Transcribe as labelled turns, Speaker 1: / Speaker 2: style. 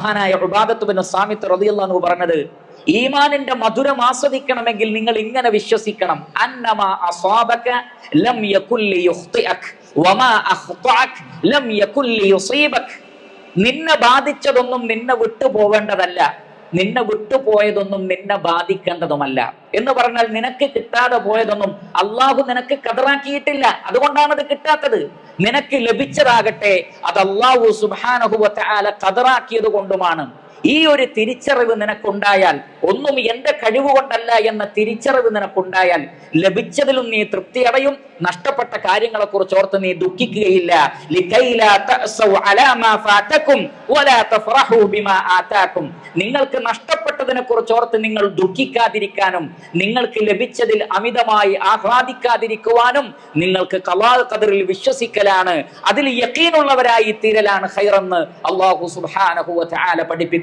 Speaker 1: മഹാനായ ഉബാദത്ത് ബിൻ സാമിത്ത് റളിയല്ലാഹു അൻഹു പറഞ്ഞത്, ഈമാനിന്റെ മധുരം ആസ്വദിക്കണമെങ്കിൽ നിങ്ങൾ ഇങ്ങനെ വിശ്വസിക്കണം: അന്നമാ അസ്വാബക ലം യകുൽ ലിയുഖ്തിഅക വമാ അഖ്തഅക ലം യകുൽ ലിയുസീബക. നിന്നെ ബാധിച്ചതൊന്നും നിന്നെ വിട്ടുപോവേണ്ടതല്ല, നിന്നെ വിട്ടുപോയതൊന്നും നിന്നെ ബാധിക്കേണ്ടതുമല്ല. എന്ന് പറഞ്ഞാൽ നിനക്ക് കിട്ടാതെ പോയതൊന്നും അള്ളാഹു നിനക്ക് ഖദറാക്കിയിട്ടില്ല, അതുകൊണ്ടാണ് അത് കിട്ടാത്തത്. നിനക്ക് ലഭിച്ചതാകട്ടെ അത് അള്ളാഹു സുബ്ഹാനഹു വ തആല ഖദറാക്കിയത് കൊണ്ടുമാണ്. ഈ ഒരു തിരിച്ചറിവ് നിനക്കുണ്ടായാൽ, ഒന്നും എന്റെ കഴിവ് കൊണ്ടല്ല എന്ന തിരിച്ചറിവ് നിനക്കുണ്ടായാൽ, ലഭിച്ചതിലും നീ തൃപ്തി അടയും, നഷ്ടപ്പെട്ട കാര്യങ്ങളെ കുറിച്ച് ഓർത്ത് നീ ദുഃഖിക്കുകയില്ല. നിങ്ങൾക്ക് നഷ്ടപ്പെട്ടതിനെ കുറിച്ച് ഓർത്ത് നിങ്ങൾ ദുഃഖിക്കാതിരിക്കാനും നിങ്ങൾക്ക് ലഭിച്ചതിൽ അമിതമായി ആഹ്ലാദിക്കാതിരിക്കുവാനും നിങ്ങൾക്ക് ഖളാ ഖദറിൽ വിശ്വസിക്കലാണ്, അതിൽ യഖീനുള്ളവരായി തീരലാണ് ഖൈറെന്ന് അല്ലാഹു സുബ്ഹാനഹു വ തആല പഠിപ്പിക്കുന്നു.